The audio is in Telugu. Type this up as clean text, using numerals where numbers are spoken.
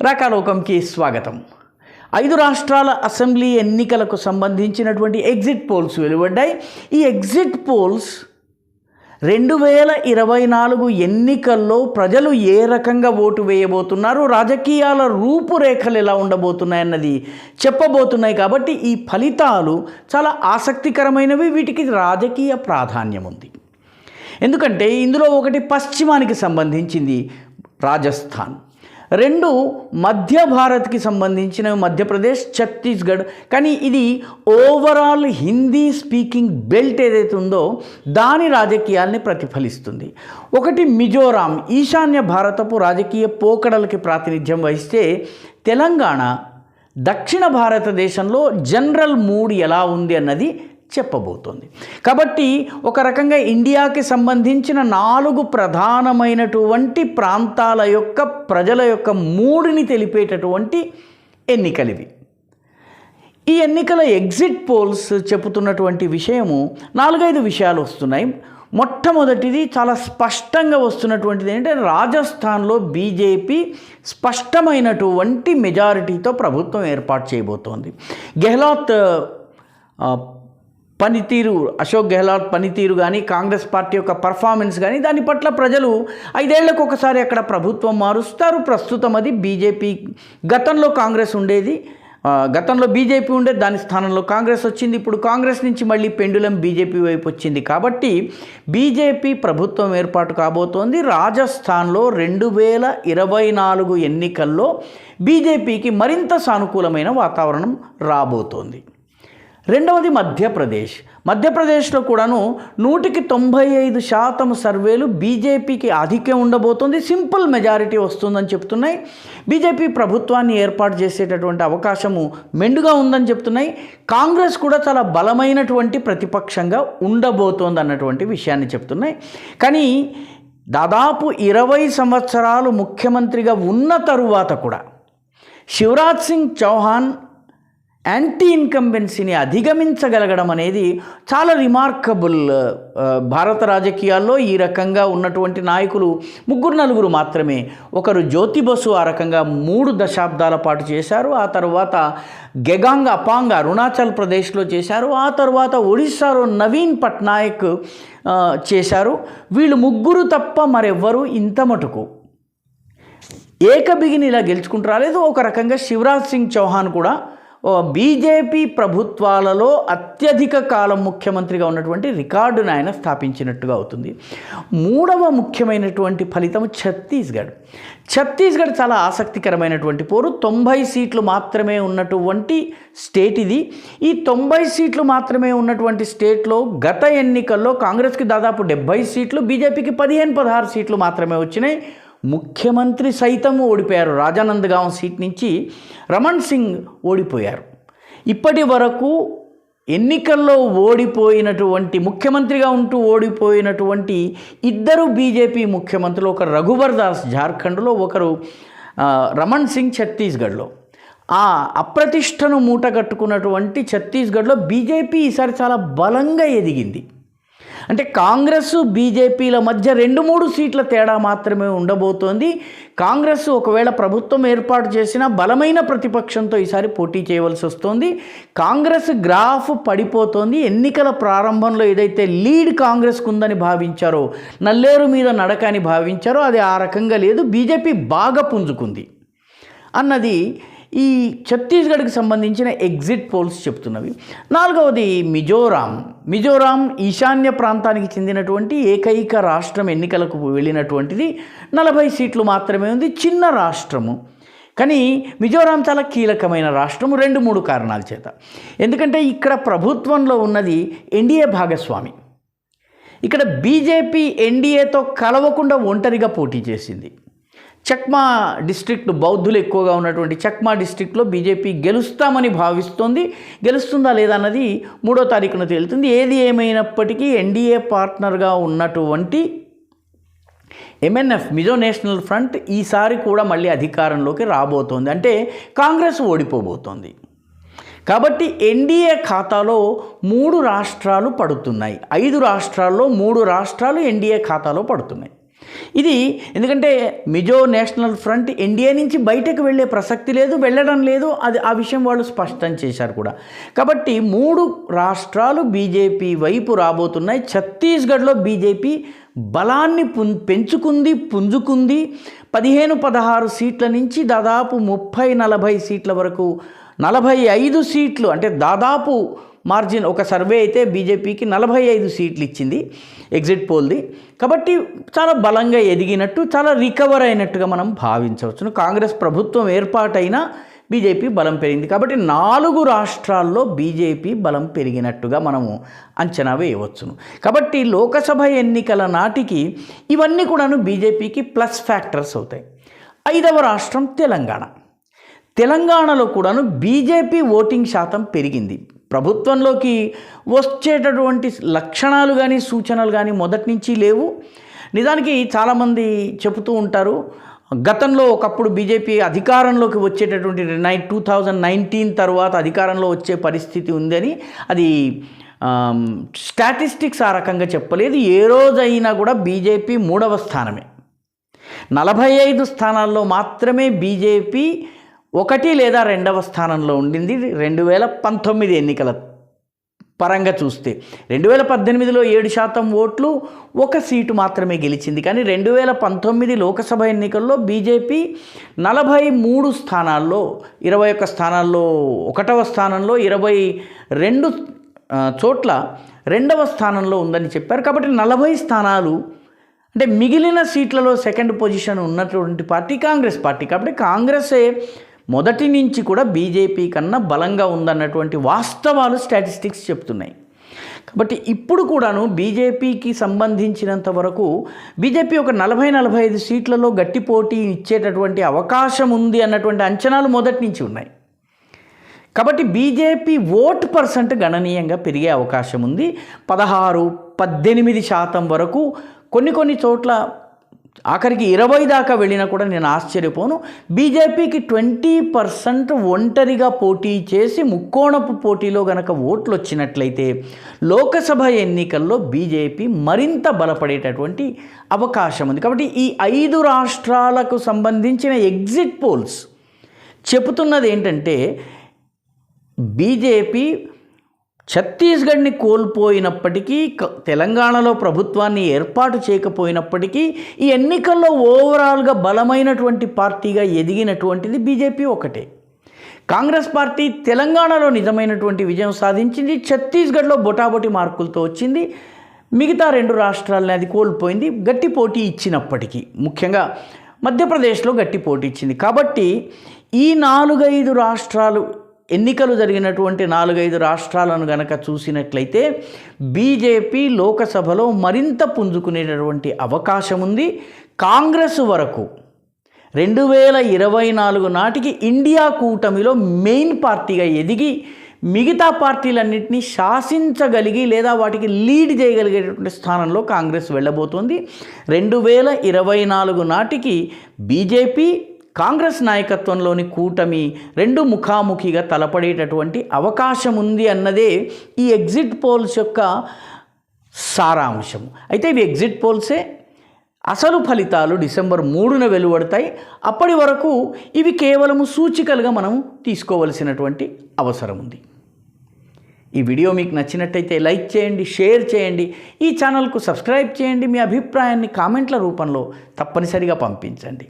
రాకాలోకంకి స్వాగతం. 5 రాష్ట్రాల అసెంబ్లీ ఎన్నికలకు సంబంధించినటువంటి ఎగ్జిట్ పోల్స్ వెలువడ్డాయి. ఈ ఎగ్జిట్ పోల్స్ 2024 ఎన్నికల్లో ప్రజలు ఏ రకంగా ఓటు వేయబోతున్నారు, రాజకీయాల రూపురేఖలు ఎలా ఉండబోతున్నాయన్నది చెప్పబోతున్నాయి. కాబట్టి ఈ ఫలితాలు చాలా ఆసక్తికరమైనవి, వీటికి రాజకీయ ప్రాధాన్యం ఉంది. ఎందుకంటే ఇందులో ఒకటి పశ్చిమానికి సంబంధించింది రాజస్థాన్, 2 మధ్య భారత్కి సంబంధించిన మధ్యప్రదేశ్, ఛత్తీస్గఢ్. కానీ ఇది ఓవరాల్ హిందీ స్పీకింగ్ బెల్ట్ ఏదైతే ఉందో దాని రాజకీయాల్ని ప్రతిఫలిస్తుంది. ఒకటి మిజోరాం, ఈశాన్య భారతపు రాజకీయ పోకడలకి ప్రాతినిధ్యం వహిస్తే తెలంగాణ, దక్షిణ భారతదేశంలో జనరల్ మూడ్ ఎలా ఉంది అన్నది చెప్పబోతోంది. కాబట్టి ఒక రకంగా ఇండియాకి సంబంధించిన 4 ప్రధానమైనటువంటి ప్రాంతాల యొక్క ప్రజల యొక్క మూడుని తెలిపేటటువంటి ఎన్నికలు ఇవి. ఈ ఎన్నికల ఎగ్జిట్ పోల్స్ చెబుతున్నటువంటి విషయము 4-5 విషయాలు వస్తున్నాయి. మొట్టమొదటిది చాలా స్పష్టంగా వస్తున్నటువంటిది ఏంటంటే రాజస్థాన్లో బీజేపీ స్పష్టమైనటువంటి మెజారిటీతో ప్రభుత్వం ఏర్పాటు చేయబోతోంది. గెహ్లాట్ పనితీరు, అశోక్ గెహ్లాట్ పనితీరు కానీ, కాంగ్రెస్ పార్టీ యొక్క పర్ఫార్మెన్స్ కానీ, దాని పట్ల ప్రజలు 5 ఏళ్లకు ఒకసారి అక్కడ ప్రభుత్వం మారుస్తారు. ప్రస్తుతం అది బీజేపీ, గతంలో కాంగ్రెస్ ఉండేది, గతంలో బీజేపీ ఉండేది, దాని స్థానంలో కాంగ్రెస్ వచ్చింది. ఇప్పుడు కాంగ్రెస్ నుంచి మళ్ళీ పెండులం బీజేపీ వైపు వచ్చింది. కాబట్టి బీజేపీ ప్రభుత్వం ఏర్పాటు కాబోతోంది. రాజస్థాన్లో 2024 ఎన్నికల్లో బీజేపీకి మరింత సానుకూలమైన వాతావరణం రాబోతోంది. రెండవది మధ్యప్రదేశ్లో కూడాను 95% సర్వేలు బీజేపీకి ఆధిక్యం ఉండబోతోంది, సింపుల్ మెజారిటీ వస్తుందని చెప్తున్నాయి. బీజేపీ ప్రభుత్వాన్ని ఏర్పాటు చేసేటటువంటి అవకాశము మెండుగా ఉందని చెప్తున్నాయి. కాంగ్రెస్ కూడా చాలా బలమైనటువంటి ప్రతిపక్షంగా ఉండబోతోంది అన్నటువంటి విషయాన్ని చెప్తున్నాయి. కానీ దాదాపు 20 సంవత్సరాలు ముఖ్యమంత్రిగా ఉన్న తరువాత కూడా శివరాజ్ సింగ్ చౌహాన్ యాంటీ ఇన్కంబెన్సీని అధిగమించగలగడం అనేది చాలా రిమార్కబుల్. భారత రాజకీయాల్లో ఈ రకంగా ఉన్నటువంటి నాయకులు 3-4 మాత్రమే. ఒకరు జ్యోతి బసు ఆ రకంగా 3 దశాబ్దాల పాటు చేశారు. ఆ తర్వాత గెగాంగ్ అపాంగ్ అరుణాచల్ ప్రదేశ్లో చేశారు. ఆ తర్వాత ఒడిస్సాలో నవీన్ పట్నాయక్ చేశారు. వీళ్ళు 3 తప్ప మరెవ్వరూ ఇంత మటుకు ఏకబిగిని ఇలా గెలుచుకుంటూ రాలేదు. ఒక రకంగా శివరాజ్ సింగ్ చౌహాన్ కూడా బీజేపీ ప్రభుత్వాలలో అత్యధిక కాలం ముఖ్యమంత్రిగా ఉన్నటువంటి రికార్డును ఆయన స్థాపించినట్టుగా అవుతుంది. 3వ ముఖ్యమైనటువంటి ఫలితం ఛత్తీస్గఢ్ చాలా ఆసక్తికరమైనటువంటి పోరు. 90 సీట్లు మాత్రమే ఉన్నటువంటి స్టేట్ ఇది. ఈ 90 సీట్లు మాత్రమే ఉన్నటువంటి స్టేట్లో గత ఎన్నికల్లో కాంగ్రెస్కి దాదాపు 70 సీట్లు, బీజేపీకి 15-16 సీట్లు మాత్రమే వచ్చినాయి. ముఖ్యమంత్రి సైతం ఓడిపోయారు. రాజానందగాంవ్ సీట్ నుంచి రమణ్ సింగ్ ఓడిపోయారు. ఇప్పటి వరకు ఎన్నికల్లో ఓడిపోయినటువంటి, ముఖ్యమంత్రిగా ఉంటూ ఓడిపోయినటువంటి 2 బీజేపీ ముఖ్యమంత్రులు, ఒకరు రఘుబర్ దాస్ జార్ఖండ్లో, ఒకరు రమణ్ సింగ్ ఛత్తీస్గఢ్లో. ఆ అప్రతిష్టను మూటగట్టుకున్నటువంటి ఛత్తీస్గఢ్లో బీజేపీ ఈసారి చాలా బలంగా ఎదిగింది. అంటే కాంగ్రెస్ బీజేపీల మధ్య 2-3 సీట్ల తేడా మాత్రమే ఉండబోతోంది. కాంగ్రెస్ ఒకవేళ ప్రభుత్వం ఏర్పాటు చేసిన బలమైన ప్రతిపక్షంతో ఈసారి పోటీ చేయవలసి వస్తుంది. కాంగ్రెస్ గ్రాఫ్ పడిపోతోంది. ఎన్నికల ప్రారంభంలో ఏదైతే లీడ్ కాంగ్రెస్కు ఉందని భావించారో, నల్లేరు మీద నడక అని భావించారో, అది ఆ రకంగా లేదు. బీజేపీ బాగా పుంజుకుంది అన్నది ఈ ఛత్తీస్గఢ్కి సంబంధించిన ఎగ్జిట్ పోల్స్ చెప్తున్నవి. 4వది మిజోరాం ఈశాన్య ప్రాంతానికి చెందినటువంటి ఏకైక రాష్ట్రం, ఎన్నికలకు వెళ్ళినటువంటిది. 40 సీట్లు మాత్రమే ఉంది, చిన్న రాష్ట్రము. కానీ మిజోరాం చాలా కీలకమైన రాష్ట్రము 2-3 కారణాల చేత. ఎందుకంటే ఇక్కడ ప్రభుత్వంలో ఉన్నది ఎన్డీఏ భాగస్వామి. ఇక్కడ బీజేపీ ఎన్డీఏతో కలవకుండా ఒంటరిగా పోటీ చేసింది. చక్మా డిస్ట్రిక్ట్, బౌద్ధులు ఎక్కువగా ఉన్నటువంటి చక్మా డిస్ట్రిక్ట్లో బీజేపీ గెలుస్తామని భావిస్తోంది. గెలుస్తుందా లేదా అన్నది 3వ తారీఖున తేలుతుంది. ఏది ఏమైనప్పటికీ ఎన్డీఏ పార్ట్నర్గా ఉన్నటువంటి ఎంఎన్ఎఫ్, మిజో నేషనల్ ఫ్రంట్, ఈసారి కూడా మళ్ళీ అధికారంలోకి రాబోతోంది. అంటే కాంగ్రెస్ ఓడిపోబోతోంది. కాబట్టి ఎన్డీఏ ఖాతాలో 3 రాష్ట్రాలు పడుతున్నాయి. 5 రాష్ట్రాల్లో 3 రాష్ట్రాలు ఎన్డీఏ ఖాతాలో పడుతున్నాయి. ఇది ఎందుకంటే మిజో నేషనల్ ఫ్రంట్ ఎన్డీఏ నుంచి బయటకు వెళ్ళే ప్రసక్తి లేదు, వెళ్ళడం లేదు. అది ఆ విషయం వాళ్ళు స్పష్టం చేశారు కూడా. కాబట్టి 3 రాష్ట్రాలు బీజేపీ వైపు రాబోతున్నాయి. ఛత్తీస్గఢ్లో బీజేపీ బలాన్ని పెంచుకుంది, పుంజుకుంది. 15-16 సీట్ల నుంచి దాదాపు 30-40 సీట్ల వరకు 45 సీట్లు, అంటే దాదాపు మార్జిన్. ఒక సర్వే అయితే బీజేపీకి 45 సీట్లు ఇచ్చింది ఎగ్జిట్ పోల్ది. కాబట్టి చాలా బలంగా ఎదిగినట్టు, చాలా రికవర్ అయినట్టుగా మనం భావించవచ్చును. కాంగ్రెస్ ప్రభుత్వం ఏర్పాటైనా బీజేపీ బలం పెరిగింది. కాబట్టి 4 రాష్ట్రాల్లో బీజేపీ బలం పెరిగినట్టుగా మనము అంచనా వేయవచ్చును. కాబట్టి లోకసభ ఎన్నికల నాటికి ఇవన్నీ కూడాను బీజేపీకి ప్లస్ ఫ్యాక్టర్స్ అవుతాయి. 5వ రాష్ట్రం తెలంగాణలో కూడాను బీజేపీ ఓటింగ్ శాతం పెరిగింది. ప్రభుత్వంలోకి వచ్చేటటువంటి లక్షణాలు కానీ సూచనలు కానీ మొదటి నుంచి లేవు. నిజానికి చాలామంది చెబుతూ ఉంటారు, గతంలో ఒకప్పుడు బీజేపీ అధికారంలోకి వచ్చేటటువంటి 2019 తర్వాత అధికారంలో వచ్చే పరిస్థితి ఉందని. అది స్టాటిస్టిక్స్ ఆ రకంగా చెప్పలేదు. ఏ రోజైనా కూడా బీజేపీ 3వ స్థానమే. 45 స్థానాల్లో మాత్రమే బీజేపీ 1 లేదా 2వ స్థానంలో ఉండింది 2019 ఎన్నికల పరంగా చూస్తే. 2018లో 7% ఓట్లు, 1 సీటు మాత్రమే గెలిచింది. కానీ 2019 లోకసభ ఎన్నికల్లో బీజేపీ 43 స్థానాల్లో 21 స్థానాల్లో 1వ స్థానంలో, 22 చోట్ల 2వ స్థానంలో ఉందని చెప్పారు. కాబట్టి 40 స్థానాలు, అంటే మిగిలిన సీట్లలో సెకండ్ పొజిషన్ ఉన్నటువంటి పార్టీ కాంగ్రెస్ పార్టీ. కాబట్టి కాంగ్రెసే మొదటి నుంచి కూడా బీజేపీ కన్నా బలంగా ఉందన్నటువంటి వాస్తవాలు స్టాటిస్టిక్స్ చెప్తున్నాయి. కాబట్టి ఇప్పుడు కూడాను బీజేపీకి సంబంధించినంత వరకు బీజేపీ ఒక 40-45 సీట్లలో గట్టి పోటీ ఇచ్చేటటువంటి అవకాశం ఉంది అన్నటువంటి అంచనాలు మొదటి నుంచి ఉన్నాయి. కాబట్టి బీజేపీ ఓట్ % గణనీయంగా పెరిగే అవకాశం ఉంది. 16-18% వరకు, కొన్ని చోట్ల ఆఖరికి 20 దాకా వెళ్ళినా కూడా నేను ఆశ్చర్యపోను. బీజేపీకి 20% ఒంటరిగా పోటీ చేసి ముక్కోణపు పోటీలో గనక ఓట్లు వచ్చినట్లయితే లోకసభ ఎన్నికల్లో బీజేపీ మరింత బలపడేటటువంటి అవకాశం ఉంది. కాబట్టి ఈ 5 రాష్ట్రాలకు సంబంధించిన ఎగ్జిట్ పోల్స్ చెబుతున్నది ఏంటంటే, బీజేపీ ఛత్తీస్గఢ్ని కోల్పోయినప్పటికీ, తెలంగాణలో ప్రభుత్వాన్ని ఏర్పాటు చేయకపోయినప్పటికీ ఈ ఎన్నికల్లో ఓవరాల్గా బలమైనటువంటి పార్టీగా ఎదిగినటువంటిది బీజేపీ ఒకటే. కాంగ్రెస్ పార్టీ తెలంగాణలో నిజమైనటువంటి విజయం సాధించింది, ఛత్తీస్గఢ్లో బొటాబొటి మార్కులతో వచ్చింది. మిగతా 2 రాష్ట్రాలని అది కోల్పోయింది. గట్టి పోటీ ఇచ్చినప్పటికీ, ముఖ్యంగా మధ్యప్రదేశ్లో గట్టి పోటీ ఇచ్చింది. కాబట్టి ఈ 4-5 రాష్ట్రాలు, ఎన్నికలు జరిగినటువంటి 4-5 రాష్ట్రాలను గనక చూసినట్లయితే బీజేపీ లోకసభలో మరింత పుంజుకునేటటువంటి అవకాశం ఉంది. కాంగ్రెస్ వరకు 2024 నాటికి ఇండియా కూటమిలో మెయిన్ పార్టీగా ఎదిగి మిగతా పార్టీలన్నింటినీ శాసించగలిగి లేదా వాటికి లీడ్ చేయగలిగేటువంటి స్థానంలో కాంగ్రెస్ వెళ్ళబోతోంది. 2024 నాటికి బీజేపీ కాంగ్రెస్ నాయకత్వంలోని కూటమి 2 ముఖాముఖిగా తలపడేటటువంటి అవకాశం ఉంది అన్నదే ఈ ఎగ్జిట్ పోల్స్ యొక్క సారాంశం. అయితే ఇవి ఎగ్జిట్ పోల్సే. అసలు ఫలితాలు డిసెంబర్ 3న వెలువడతాయి. అప్పటి వరకు ఇవి కేవలము సూచికలుగా మనం తీసుకోవలసినటువంటి అవసరం ఉంది. ఈ వీడియో మీకు నచ్చినట్టయితే లైక్ చేయండి, షేర్ చేయండి, ఈ ఛానల్కు సబ్స్క్రైబ్ చేయండి. మీ అభిప్రాయాన్ని కామెంట్ల రూపంలో తప్పనిసరిగా పంపించండి.